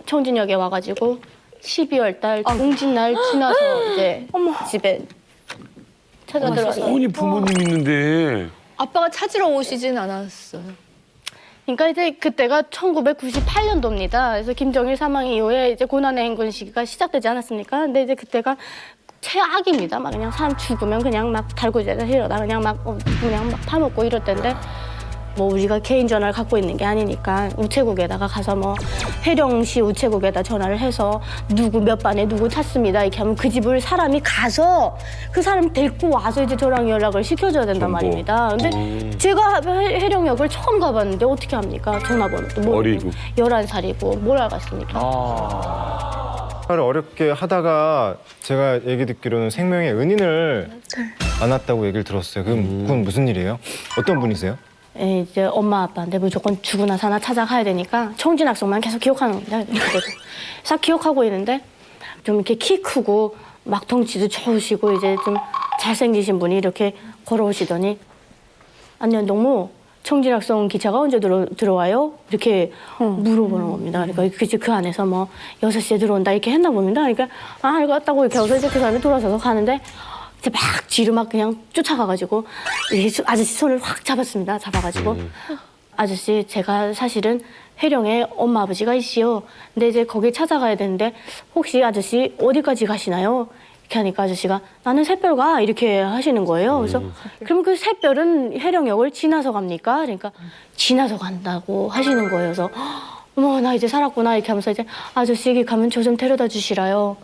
청진역에 와가지고 12월 달 동짓날 지나서 이제 집에 찾아 들어왔어요. 손이 부모님 있는데 아빠가 찾으러 오시진 않았어요. 그러니까 이제 그때가 1998년도입니다. 그래서 김정일 사망 이후에 이제 고난의 행군 시기가 시작되지 않았습니까? 근데 이제 그때가 최악입니다. 막 그냥 사람 죽으면 그냥 막 달구지에다 실어다 그냥 막 파먹고 이럴 때인데 뭐 우리가 개인 전화를 갖고 있는 게 아니니까 우체국에다가 가서 뭐 해령시 우체국에다 전화를 해서 누구 몇 반에 누구 탔습니다 이렇게 하면 그 집을 사람이 가서 그 사람 데리고 와서 이제 저랑 연락을 시켜줘야 된단 말입니다. 근데 제가 해령역을 처음 가봤는데 어떻게 합니까? 전화번호도 모르고 어리고 11살이고 뭘 알겠습니까? 어렵게 하다가 제가 얘기 듣기로는 생명의 은인을 만났다고 얘기를 들었어요. 그건 무슨 일이에요? 어떤 분이세요? 이제 엄마 아빠한테 무조건 죽으나 사나 찾아가야 되니까 청진학생만 계속 기억하는 겁니다. 싹 기억하고 있는데 좀 이렇게 키 크고 막 덩치도 좋으시고 이제 좀 잘생기신 분이 이렇게 걸어오시더니 안녕동무 청진학생 기차가 언제 들어와요? 이렇게 물어보는 겁니다. 그러니까 그 안에서 뭐 6시에 들어온다 이렇게 했나 봅니다. 그러니까 알겠다고 이렇게 해서 이제 그 사람이 돌아서서 가는데 이제 막 뒤로 막 그냥 쫓아가가지고 아저씨 손을 확 잡았습니다. 잡아가지고 아저씨 제가 사실은 해령에 엄마 아버지가 있어요. 근데 이제 거기 찾아가야 되는데 혹시 아저씨 어디까지 가시나요? 이렇게 하니까 아저씨가 나는 샛별 가 이렇게 하시는 거예요. 그래서 그럼 그 샛별은 해령역을 지나서 갑니까? 그러니까 지나서 간다고 하시는 거예요. 그래서 어머 나 이제 살았구나 이렇게 하면서 이제 아저씨 여기 가면 저 좀 데려다 주시라요.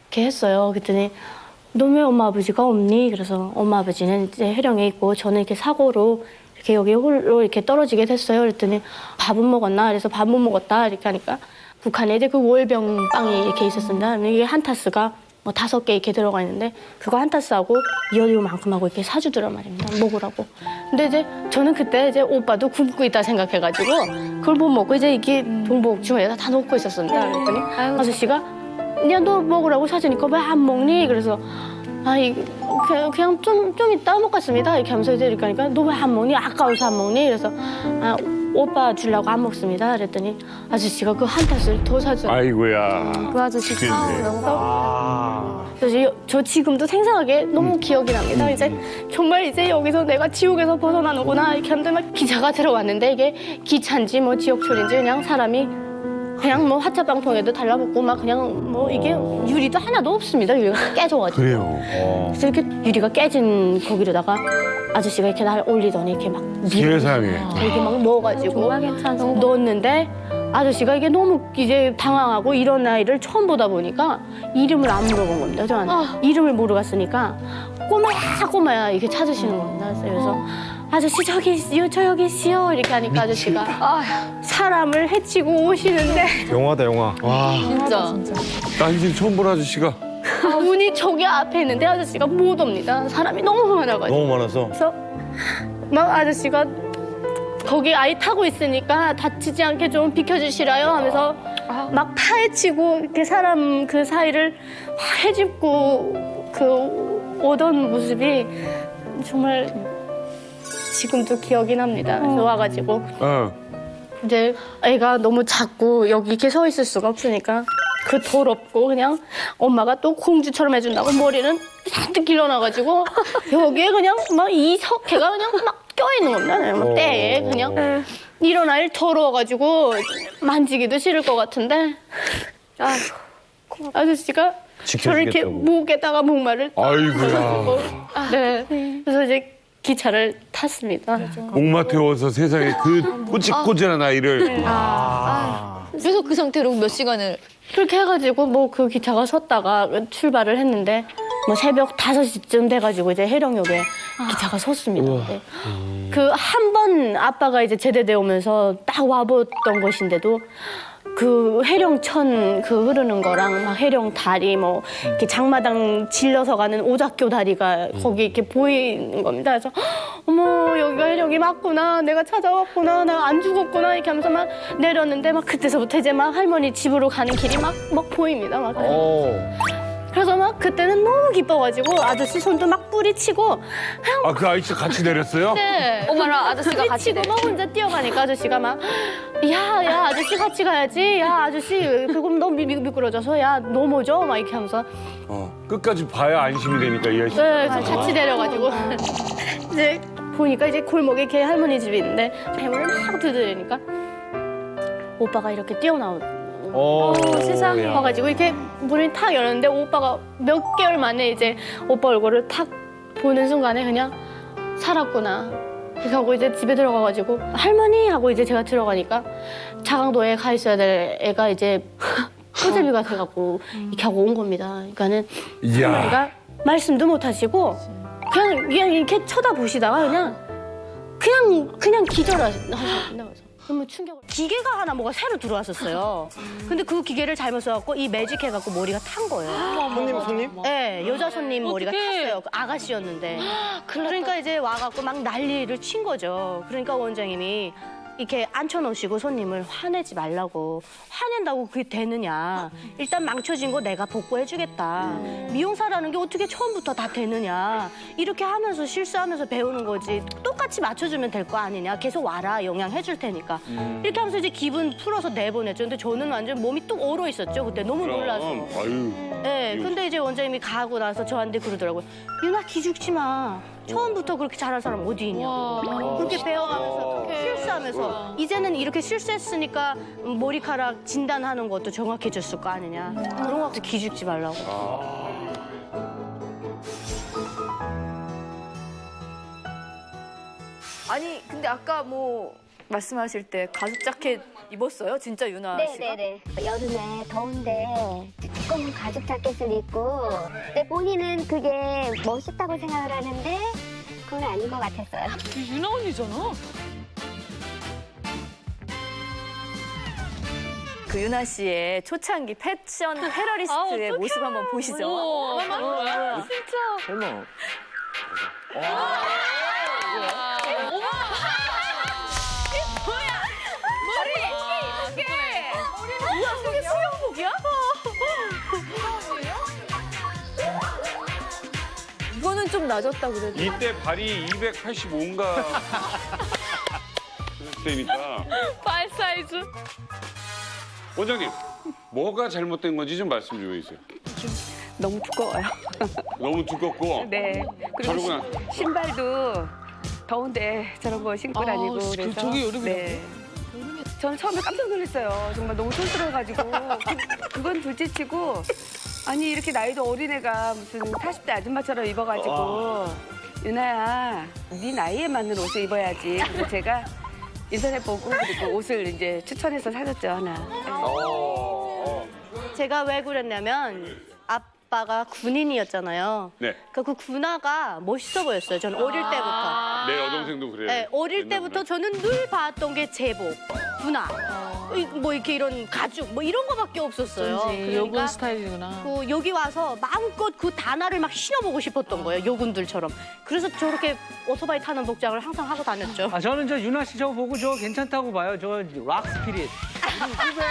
이렇게 했어요. 그랬더니 너 왜 엄마 아버지가 없니? 그래서 엄마 아버지는 이제 해령에 있고 저는 이렇게 사고로 이렇게 여기 홀로 이렇게 떨어지게 됐어요. 그랬더니 밥은 먹었나? 그래서 밥 못 먹었다 이렇게 하니까 북한에 이제 그 월병 빵이 이렇게 있었습니다. 이게 한타스가 뭐 5개 이렇게 들어가 있는데 그거 한 타스하고 요만큼 하고 이렇게 사주더란 말입니다. 먹으라고. 근데 이제 저는 그때 이제 오빠도 굶고 있다 생각해가지고 그걸 못 먹고 이제 이게 동복 주머니에다 다 넣고 있었습니다. 그랬더니 아저씨가 야 너 먹으라고 사주니까 왜 안 먹니? 그래서 그냥 좀 이따 먹겠습니다. 이렇게 하면서 이제 이렇게 하니까 너 왜 안 먹니? 아까워서 안 먹니? 그래서 오빠 주려고 안 먹습니다. 그랬더니 아저씨가 그 한 탓을 더 사줘. 아이고야. 그 아저씨 그래서 저 지금도 생생하게 너무 기억이 납니다. 이제 정말 이제 여기서 내가 지옥에서 벗어나는구나 이렇게 하는데 막 기차가 들어왔는데 이게 기차인지 뭐 지옥철인지 그냥 사람이 그냥 뭐 화차방통에도 달라붙고 막 그냥 뭐 이게 유리도 하나도 없습니다. 유리가 깨져가지고. 그래요. 그래서 이렇게 유리가 깨진 거기로다가 아저씨가 이렇게 날 올리더니 이렇게 막 세상에. 이렇게 막 넣어가지고 넣었는데 아저씨가 이게 너무 이제 당황하고 이런 아이를 처음 보다 보니까 이름을 안 물어본 겁니다. 저한테 이름을 모르겠으니까 꼬마야 이렇게 찾으시는 겁니다. 그래서 아저씨 저기 있어요, 저 여기 있어요 이렇게 하니까 아저씨가 사람을 해치고 오시는데 영화다 영화. 와. 진짜. 나 인생 처음 본 아저씨가. 문이 저기 앞에 있는데 아저씨가 못 옵니다. 사람이 너무 많아가지고. 너무 많아서. 그래서 막 아저씨가 거기 아이 타고 있으니까 다치지 않게 좀 비켜주시라요 하면서 막 파헤치고 이렇게 사람 그 사이를 막 헤집고 그 오던 모습이 정말 지금도 기억이 납니다. 그래서 와가지고 이제 애가 너무 작고 여기 이렇게 서 있을 수가 없으니까 그 더럽고 그냥 엄마가 또 공주처럼 해준다고 머리는 잔뜩 길러놔가지고 여기에 그냥 막 이석회가 그냥 막 껴있는 겁니다. 막 때에 그냥 이런 아이를 더러워가지고 만지기도 싫을 것 같은데 아저씨가 저를 이렇게 목에다가 목마를 아이고야. 네. 그래서 이제 기차를 탔습니다. 목마 태워서 세상에 그 꼬질꼬질한 아이를. 그래서 그 상태로 몇 시간을. 그렇게 해가지고 뭐 그 기차가 섰다가 출발을 했는데 뭐 새벽 5시쯤 돼가지고 이제 해령역에 기차가 섰습니다. 네. 그 한 번 아빠가 이제 제대돼 오면서 딱 와봤던 곳인데도 그 해령천 그 흐르는 거랑 막 해령 다리 뭐 이렇게 장마당 질러서 가는 오작교 다리가 거기 이렇게 보이는 겁니다. 그래서 어머 여기가 해령이 맞구나, 내가 찾아왔구나, 내가 안 죽었구나 이렇게 하면서 막 내렸는데 막 그때서부터 이제 막 할머니 집으로 가는 길이 막 보입니다. 막. 그래서 막 그때는 너무 기뻐가지고 아저씨 손도 막 뿌리치고 아, 그 아저씨 같이 내렸어요? 네. 엄마랑 아저씨가 같이 뿌리치고 막 혼자 뛰어가니까 아저씨가 막 야 아저씨 같이 가야지, 야 아저씨 그럼 너무 미끄러져서 야 넘어져 막 이렇게 하면서 끝까지 봐야 안심이 되니까 이 아저씨. 네, 그래서 같이 내려가지고 이제 보니까 이제 골목에 걔 할머니 집이 있는데 해물을 막 두드리니까 오빠가 이렇게 뛰어나오고 세상에 와가지고 이렇게 문을 탁 열었는데 오빠가 몇 개월 만에 이제 오빠 얼굴을 탁 보는 순간에 그냥 살았구나 이렇게 하고 이제 집에 들어가가지고 할머니 하고 이제 제가 들어가니까 자강도에 가 있어야 될 애가 이제 호재비가 돼갖고 이렇게 하고 온 겁니다. 그러니까는 할머니가 말씀도 못 하시고 그냥 이렇게 쳐다보시다가 그냥 기절하셨습니다. 너무 충격을. 기계가 하나 뭐가 새로 들어왔었어요. 근데 그 기계를 잘못 써갖고 이 매직해갖고 머리가 탄 거예요. 손님? 네, 여자 손님 머리가 탔어요. 그 아가씨였는데. 그러니까 이제 와갖고 막 난리를 친 거죠. 그러니까 원장님이 이렇게 앉혀놓으시고 손님을 화내지 말라고. 화낸다고 그게 되느냐. 일단 망쳐진 거 내가 복구해주겠다. 미용사라는 게 어떻게 처음부터 다 되느냐. 이렇게 하면서 실수하면서 배우는 거지. 똑같이 맞춰주면 될 거 아니냐. 계속 와라. 영양해줄 테니까. 이렇게 하면서 이제 기분 풀어서 내보냈죠. 근데 저는 완전 몸이 뚝 얼어 있었죠. 그때 너무 놀라서. 아유. 네, 근데 이제 원장님이 가고 나서 저한테 그러더라고요. 유나 기죽지 마. 처음부터 그렇게 잘할 사람 어디 있냐. 그렇게 배워가면서 실수하면서 이제는 이렇게 실수했으니까 머리카락 진단하는 것도 정확해졌을 거 아니냐. 그런 거 갖고 기죽지 말라고. 아니 근데 아까 뭐 말씀하실 때 가죽 자켓 입었어요? 진짜 유나 씨가? 네네네. 여름에 더운데 두꺼운 가죽 자켓을 입고 근데 본인은 그게 멋있다고 생각을 하는데 그건 아닌 것 같았어요. 유나 언니잖아. 그 유나 씨의 초창기 패션 테러리스트의 모습 한번 보시죠. 진짜. 설마. 우와, 저게 수영복이야? 이거는 좀 낮았다 그래도. 이때 발이 285인가 그때니까. 발 사이즈. 원장님, 뭐가 잘못된 건지 좀 말씀 좀 해주세요. 너무 두꺼워요. 너무 두껍고. 네. 그리고 저러고 신발도 더운데 저런 거 신고 다니고 그래서. 저게 여름이라고요? 네. 저는 처음에 깜짝 놀랐어요. 정말 너무 촌스러워가지고. 그건 둘째치고 아니 이렇게 나이도 어린애가 무슨 40대 아줌마처럼 입어가지고 유나야 네 나이에 맞는 옷을 입어야지. 그래서 제가 인터넷 보고 그리고 옷을 이제 추천해서 사줬죠 하나. 제가 왜 그랬냐면 아빠가 군인이었잖아요. 네. 그 군화가 멋있어 보였어요. 저는 어릴 때부터. 내 여동생도 그래요. 네, 어릴 옛날 때부터 저는 늘 봤던 게 제복, 군화, 뭐 이렇게 이런 가죽, 뭐 이런 거밖에 없었어요. 그러니까 요군 스타일이구나. 그 여기 와서 마음껏 그 단화를 막 신어보고 싶었던 거예요. 요군들처럼. 그래서 저렇게 오토바이 타는 복장을 항상 하고 다녔죠. 아, 저는 저 유나 씨 저거 보고 저거 괜찮다고 봐요. 저 락 스피릿. 후배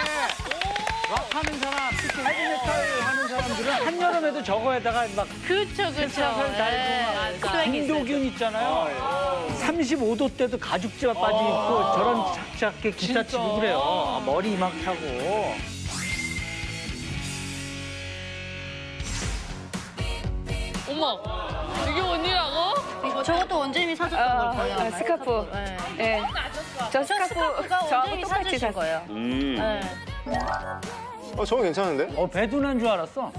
락 하는 사람, 특히 헤비메탈 하는 사람들은 한여름에도 저거에다가 막 그쵸. 색상을 달고 막 김도균 있잖아요. 35도 때도 가죽지가 빠져 있고 저런 작게 기타 치고 그래요. 아, 머리 이만큼 하고. 어머, 이게 언니라고? 저것도 원재님이 사줬던 걸 거예요. 스카프. 네. 저 스카프 스카프가 저하고 원재님이 똑같이 사주신 샀어요. 거예요. 네. 저거 괜찮은데? 배두난 줄 알았어.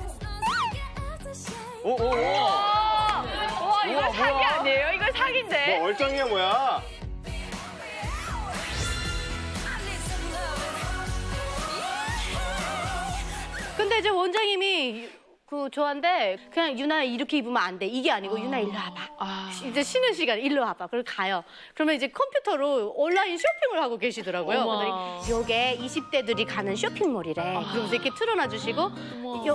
와 이거 사기 아니에요? 이거 사기인데. 얼짱이야 뭐야? 근데 이제 원장님이 저한테 그냥 유나 이렇게 입으면 안 돼. 이게 아니고 유나 일로 와봐. 이제 쉬는 시간 일로 와봐. 그리고 가요. 그러면 이제 컴퓨터로 온라인 쇼핑을 하고 계시더라고요. 그랬더니 요게 20대들이 가는 쇼핑몰이래. 그러면서 이렇게 틀어놔 주시고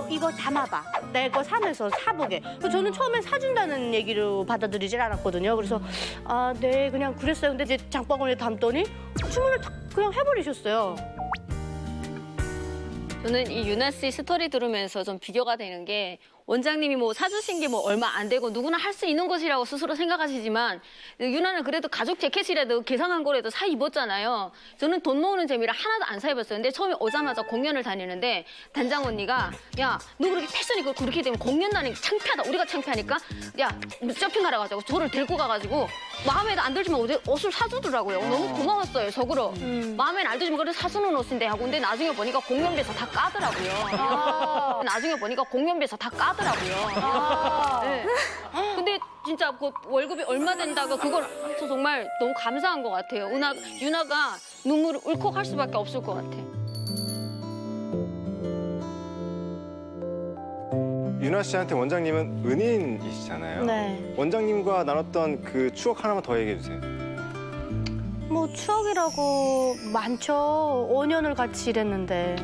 이거 담아봐. 내 거 사면서 사보게. 그래서 저는 처음엔 사준다는 얘기로 받아들이질 않았거든요. 그래서 아, 네 그냥 그랬어요. 근데 이제 장바구니에 담더니 주문을 탁 그냥 해버리셨어요. 저는 이 유나 씨 스토리 들으면서 좀 비교가 되는 게 원장님이 뭐 사주신 게 뭐 얼마 안 되고 누구나 할 수 있는 것이라고 스스로 생각하시지만 유나는 그래도 가죽 재킷이라도 개성한 거라도 사 입었잖아요. 저는 돈 모으는 재미라 하나도 안 사 입었어요. 근데 처음에 오자마자 공연을 다니는데 단장 언니가 야, 너 그렇게 패션이 그렇게 되면 공연 다니기 창피하다. 우리가 창피하니까 야, 쇼핑 가라 가지고 저를 데리고 가가지고 마음에 안 들지만 옷을 사주더라고요. 너무 고마웠어요, 속으로. 마음에 안 들지만 그래도 사주는 옷인데 하고 근데 나중에 보니까 공연비에서 다 까더라고요. 나중에 보니까 공연비에서 다 까더라고요. 네. 근데 진짜 그 월급이 얼마 된다고 그걸 저 정말 너무 감사한 것 같아요. 유나가 눈물을 울컥할 수밖에 없을 것 같아. 유나 씨한테 원장님은 은인이시잖아요. 네. 원장님과 나눴던 그 추억 하나만 더 얘기해 주세요. 뭐 추억이라고 많죠. 5년을 같이 일했는데.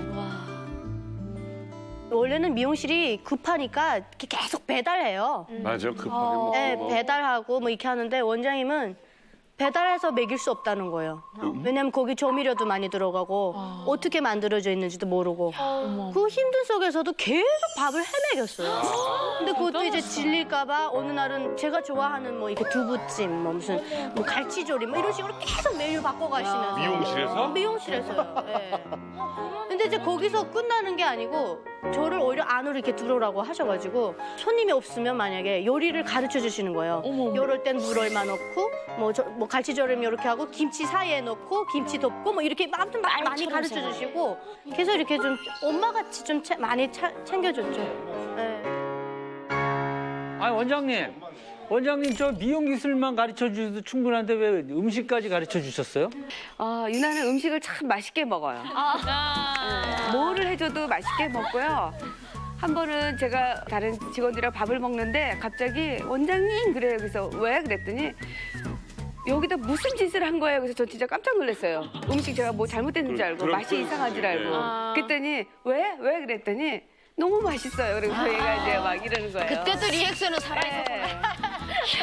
원래는 미용실이 급하니까 이렇게 계속 배달해요. 맞아, 급하게 먹고. 네, 뭐. 배달하고 뭐 이렇게 하는데 원장님은 배달해서 먹일 수 없다는 거예요. 왜냐면 거기 조미료도 많이 들어가고 어떻게 만들어져 있는지도 모르고 그 힘든 속에서도 계속 밥을 헤매겼어요. 근데 그것도 이제 질릴까 봐 어느 날은 제가 좋아하는 뭐 이렇게 두부찜, 뭐 무슨 뭐 갈치조림 뭐 이런 식으로 계속 메뉴 바꿔가시면서 미용실에서? 미용실에서요. 네. 근데 이제 거기서 끝나는 게 아니고 저를 오히려 안으로 이렇게 들어오라고 하셔가지고 손님이 없으면 만약에 요리를 가르쳐 주시는 거예요. 요럴 땐 물 얼마 넣고 뭐 갈치조림 이렇게 하고 김치 사이에 넣고 김치 덮고 뭐 이렇게 아무튼 많이 가르쳐 주시고 계속 이렇게 좀 엄마같이 좀 많이 챙겨줬죠. 네. 아니 원장님 저 미용 기술만 가르쳐 주셔도 충분한데 왜 음식까지 가르쳐 주셨어요? 유나는 음식을 참 맛있게 먹어요. 뭐를 해줘도 맛있게 먹고요. 한 번은 제가 다른 직원들이랑 밥을 먹는데 갑자기 원장님 그래요. 그래서 왜? 그랬더니 여기다 무슨 짓을 한 거예요? 그래서 저 진짜 깜짝 놀랐어요. 음식 제가 뭐 잘못됐는지 알고 맛이 이상한 줄 알고. 그랬더니 왜? 그랬더니 너무 맛있어요. 그래서 얘가 이제 막 이러는 거예요. 그때도 리액션은 살아있었구나.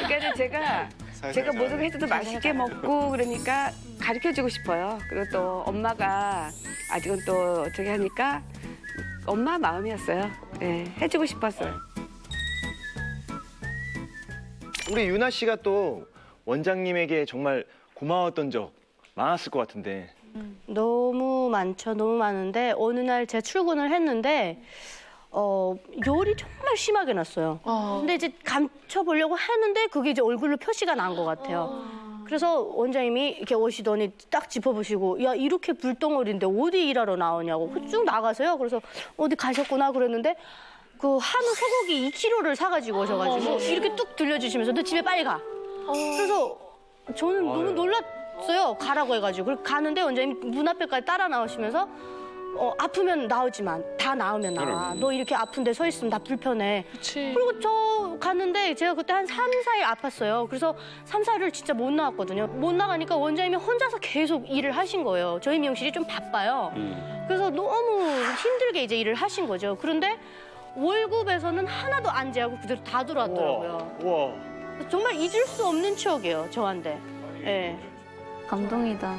그러니까 제가 뭐든 해도 맛있게 먹고 그러니까 가르쳐주고 싶어요. 그리고 또 엄마가 아직은 또 어떻게 하니까 엄마 마음이었어요. 네, 해주고 싶었어요. 우리 유나 씨가 또 원장님에게 정말 고마웠던 적 많았을 것 같은데. 너무 많죠. 너무 많은데 어느 날 제가 출근을 했는데 열이 정말 심하게 났어요. 근데 이제 감춰보려고 했는데 그게 이제 얼굴로 표시가 난 것 같아요. 그래서 원장님이 이렇게 오시더니 딱 짚어보시고 야 이렇게 불덩어리인데 어디 일하러 나오냐고 쭉 나가서요. 그래서 어디 가셨구나 그랬는데 그 한우 소고기 2kg를 사가지고 오셔가지고 이렇게 뚝 들려주시면서 너 집에 빨리 가. 그래서 저는 너무 놀랐어요. 가라고 해가지고. 그리고 가는데 원장님 문 앞에까지 따라 나오시면서 아프면 나오지만 다 나으면 나와. 너 이렇게 아픈데 서 있으면 나 불편해. 그리고 저 갔는데 제가 그때 한 3, 4일 아팠어요. 그래서 3, 4일을 진짜 못 나왔거든요. 못 나가니까 원장님이 혼자서 계속 일을 하신 거예요. 저희 미용실이 좀 바빠요. 그래서 너무 힘들게 이제 일을 하신 거죠. 그런데 월급에서는 하나도 안 제하고 그대로 다 들어왔더라고요. 우와. 정말 잊을 수 없는 추억이에요, 저한테. 네. 감동이다.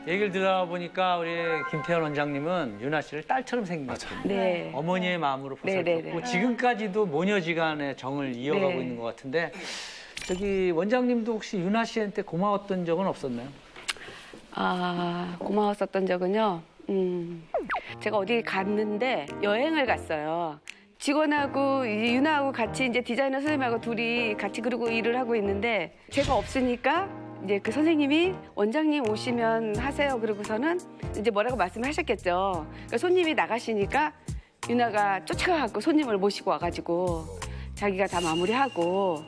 얘기를 들어보니까 우리 김태현 원장님은 유나 씨를 딸처럼 생겼어요. 네. 어머니의 마음으로 보살폈고 지금까지도 모녀지간의 정을 이어가고 네. 있는 것 같은데 저기 원장님도 혹시 유나 씨한테 고마웠던 적은 없었나요? 아, 고마웠었던 적은요. 제가 어디 갔는데 여행을 갔어요. 직원하고 유나하고 같이 이제 디자이너 선생님하고 둘이 같이 그러고 일을 하고 있는데 제가 없으니까 이제 그 선생님이 원장님 오시면 하세요. 그러고서는 이제 뭐라고 말씀을 하셨겠죠. 그러니까 손님이 나가시니까 유나가 쫓아가고 손님을 모시고 와가지고 자기가 다 마무리하고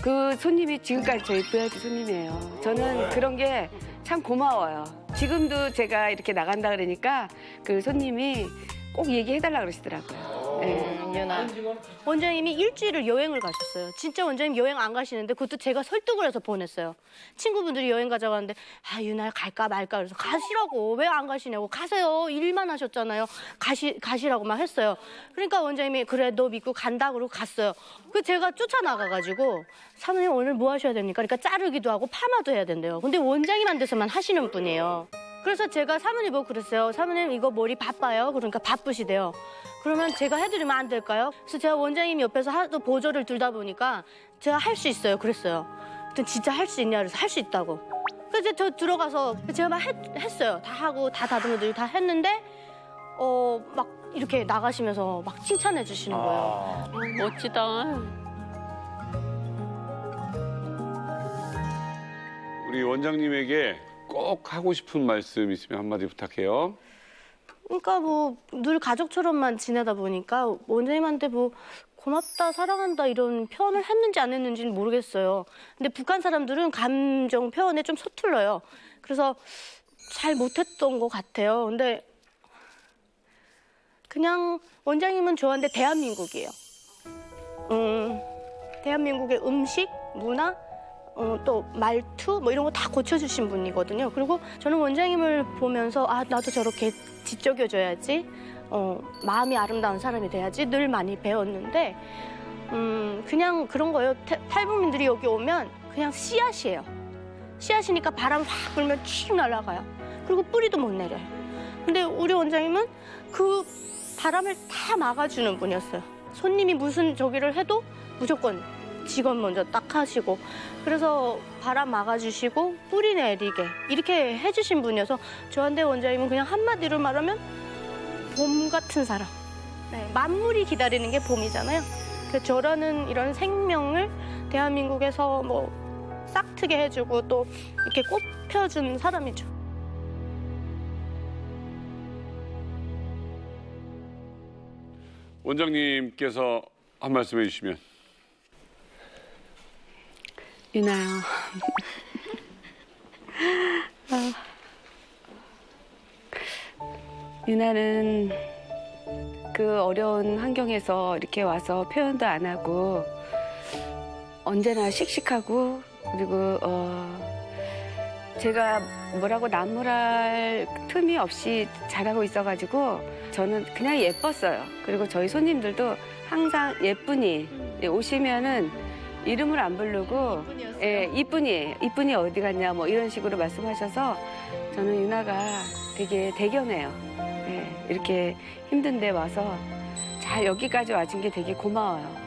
그 손님이 지금까지 저희 VIP 손님이에요. 저는 그런 게 참 고마워요. 지금도 제가 이렇게 나간다 그러니까 그 손님이 꼭 얘기해달라 그러시더라고요. 네. 유나. 원장님이 일주일을 여행을 가셨어요. 진짜 원장님 여행 안 가시는데 그것도 제가 설득을 해서 보냈어요. 친구분들이 여행 가자고 하는데 아 유나 갈까 말까 그래서 가시라고 왜 안 가시냐고 가세요. 일만 하셨잖아요. 가시라고 막 했어요. 그러니까 원장님이 그래 너 믿고 간다 그러고 갔어요. 그 제가 쫓아나가가지고 사모님 오늘 뭐 하셔야 됩니까? 그러니까 자르기도 하고 파마도 해야 된대요. 근데 원장님한테서만 하시는 분이에요. 그래서 제가 사모님 보고 그랬어요. 사모님 이거 머리 바빠요. 그러니까 바쁘시대요. 그러면 제가 해드리면 안 될까요? 그래서 제가 원장님 옆에서 하도 보조를 들다 보니까 제가 할 수 있어요. 그랬어요. 그랬더니 진짜 할 수 있냐 그래서 할 수 있다고. 그래서 저 들어가서 제가 막 했어요. 다 하고 다 다듬어드리고 다 했는데 막 이렇게 나가시면서 막 칭찬해 주시는 거예요. 멋지다. 우리 원장님에게 꼭 하고 싶은 말씀 있으면 한마디 부탁해요. 그러니까 뭐 늘 가족처럼만 지내다 보니까 원장님한테 뭐 고맙다, 사랑한다 이런 표현을 했는지 안 했는지는 모르겠어요. 근데 북한 사람들은 감정 표현에 좀 서툴러요. 그래서 잘 못했던 것 같아요. 근데 그냥 원장님은 저한테 대한민국이에요. 대한민국의 음식, 문화, 또 말투 뭐 이런 거 다 고쳐주신 분이거든요. 그리고 저는 원장님을 보면서 아 나도 저렇게 지적여줘야지, 마음이 아름다운 사람이 돼야지 늘 많이 배웠는데 그냥 그런 거예요. 탈북민들이 여기 오면 그냥 씨앗이에요. 씨앗이니까 바람 확 불면 쭉 날아가요. 그리고 뿌리도 못 내려요. 근데 우리 원장님은 그 바람을 다 막아주는 분이었어요. 손님이 무슨 저기를 해도 무조건 직원 먼저 딱 하시고 그래서 바람 막아주시고 뿌리 내리게 이렇게 해주신 분이어서 저한테 원장님은 그냥 한마디로 말하면 봄 같은 사람. 네, 만물이 기다리는 게 봄이잖아요. 그래서 저라는 이런 생명을 대한민국에서 뭐 싹트게 해주고 또 이렇게 꽃펴준 사람이죠. 원장님께서 한 말씀 해주시면. 유나요. 유나는 그 어려운 환경에서 이렇게 와서 표현도 안 하고 언제나 씩씩하고 그리고 제가 뭐라고 나무랄 틈이 없이 잘하고 있어가지고 저는 그냥 예뻤어요. 그리고 저희 손님들도 항상 예쁜이 오시면은 이름을 안 부르고 이쁜이 어디 갔냐 뭐 이런 식으로 말씀하셔서 저는 유나가 되게 대견해요. 이렇게 힘든데 와서 잘 여기까지 와준 게 되게 고마워요.